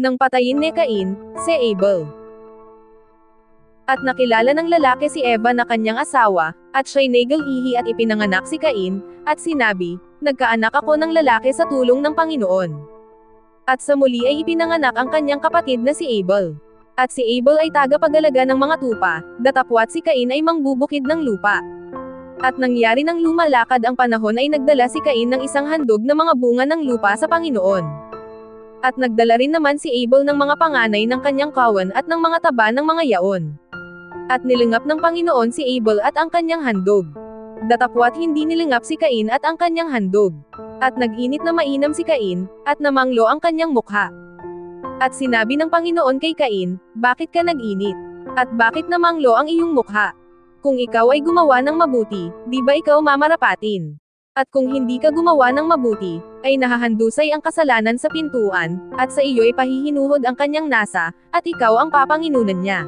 Nang patayin ni Cain, si Abel. At nakilala ng lalaki si Eva na kanyang asawa, at siya'y nagalihi at ipinanganak si Cain, at sinabi, nagkaanak ako ng lalaki sa tulong ng Panginoon. At sa muli ay ipinanganak ang kanyang kapatid na si Abel. At si Abel ay tagapag-alaga ng mga tupa, datapwat si Cain ay mangbubukid ng lupa. At nangyari nang lumalakad ang panahon ay nagdala si Cain ng isang handog na mga bunga ng lupa sa Panginoon. At nagdala rin naman si Abel ng mga panganay ng kanyang kawan at ng mga taba ng mga yaon. At nilingap ng Panginoon si Abel at ang kanyang handog. Datapwat hindi nilingap si Cain at ang kanyang handog. At nag-init na mainam si Cain, at namanglo ang kanyang mukha. At sinabi ng Panginoon kay Cain, bakit ka nag-init? At bakit namanglo ang iyong mukha? Kung ikaw ay gumawa ng mabuti, di ba ikaw mamarapatin? At kung hindi ka gumawa ng mabuti, ay nahahandusay ang kasalanan sa pintuan, at sa iyo ay pahihinuhod ang kanyang nasa, at ikaw ang papanginunan niya.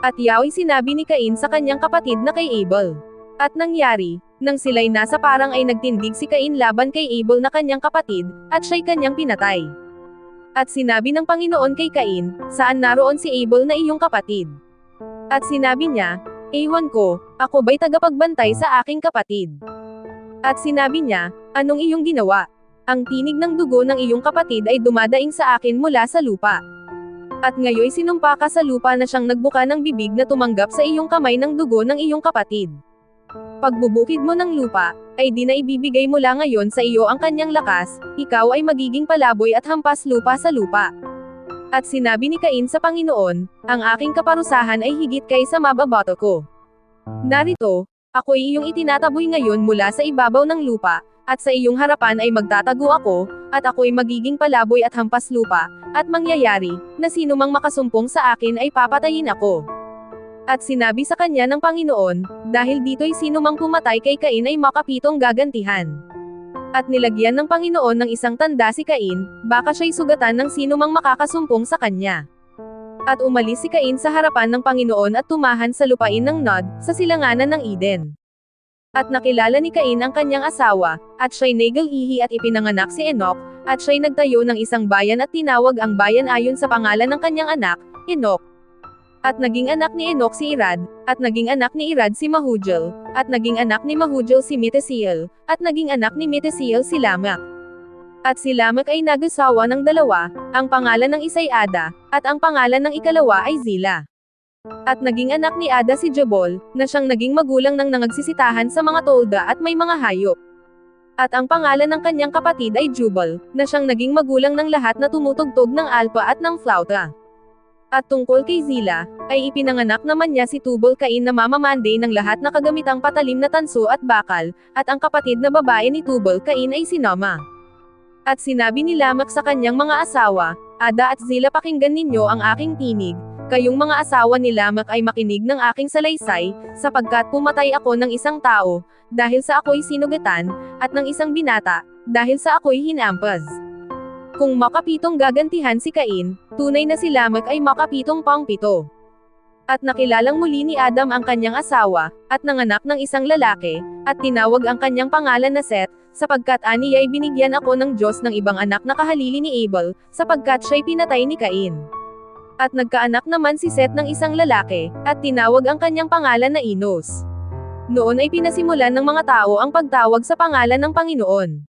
At yaoy sinabi ni Cain sa kanyang kapatid na kay Abel. At nangyari, nang sila'y nasa parang ay nagtindig si Cain laban kay Abel na kanyang kapatid, at siya'y kanyang pinatay. At sinabi ng Panginoon kay Cain, saan naroon si Abel na iyong kapatid? At sinabi niya, ewan ko, ako ba'y tagapagbantay sa aking kapatid? At sinabi niya, anong iyong ginawa? Ang tinig ng dugo ng iyong kapatid ay dumadaing sa akin mula sa lupa. At ngayoy sinumpa ka sa lupa na siyang nagbuka ng bibig na tumanggap sa iyong kamay ng dugo ng iyong kapatid. Pagbubukid mo ng lupa, ay di na ibibigay mula ngayon sa iyo ang kanyang lakas, ikaw ay magiging palaboy at hampas lupa sa lupa. At sinabi ni Cain sa Panginoon, ang aking kaparusahan ay higit kaysa mababato ko. Narito, ako'y iyong itinataboy ngayon mula sa ibabaw ng lupa, at sa iyong harapan ay magtatago ako, at ako'y magiging palaboy at hampas lupa, at mangyayari, na sino mang makasumpong sa akin ay papatayin ako. At sinabi sa kanya ng Panginoon, dahil dito'y sino mang pumatay kay Cain ay makapitong gagantihan. At nilagyan ng Panginoon ng isang tanda si Cain, baka siya'y sugatan ng sino mang makakasumpong sa kanya. At umalis si Cain sa harapan ng Panginoon at tumahan sa lupain ng Nod, sa silanganan ng Eden. At nakilala ni Cain ang kanyang asawa, at siya'y nagalihi at ipinanganak si Enoch, at siya'y nagtayo ng isang bayan at tinawag ang bayan ayon sa pangalan ng kanyang anak, Enoch. At naging anak ni Enoch si Irad, at naging anak ni Irad si Mahujel, at naging anak ni Mahujel si Metesiel, at naging anak ni Metesiel si Lamech. At si Lamech ay nag-asawa ng dalawa, ang pangalan ng isa'y Ada, at ang pangalan ng ikalawa ay Zila. At naging anak ni Ada si Jabal, na siyang naging magulang ng nangagsisitahan sa mga tolda at may mga hayop. At ang pangalan ng kanyang kapatid ay Jubal, na siyang naging magulang ng lahat na tumutugtog ng alpa at ng flauta. At tungkol kay Zila, ay ipinanganak naman niya si Tubal-Cain na mamamande ng lahat na kagamitang patalim na tanso at bakal, at ang kapatid na babae ni Tubal-Cain ay si Naamah. At sinabi ni Lamech sa kanyang mga asawa, Ada at Zila, pakinggan ninyo ang aking tinig, kayong mga asawa ni Lamech ay makinig ng aking salaysay, sapagkat pumatay ako ng isang tao, dahil sa ako'y sinugatan, at ng isang binata, dahil sa ako'y hinampas. Kung makapitong gagantihan si Cain, tunay na si Lamech ay makapitong pang-pito. At nakilalang muli ni Adam ang kanyang asawa, at nanganak ng isang lalaki, at tinawag ang kanyang pangalan na Seth, sapagkat aniya'y binigyan ako ng Diyos ng ibang anak na kahalili ni Abel, sapagkat siya'y pinatay ni Cain. At nagkaanak naman si Seth ng isang lalaki, at tinawag ang kanyang pangalan na Enos. Noon ay pinasimulan ng mga tao ang pagtawag sa pangalan ng Panginoon.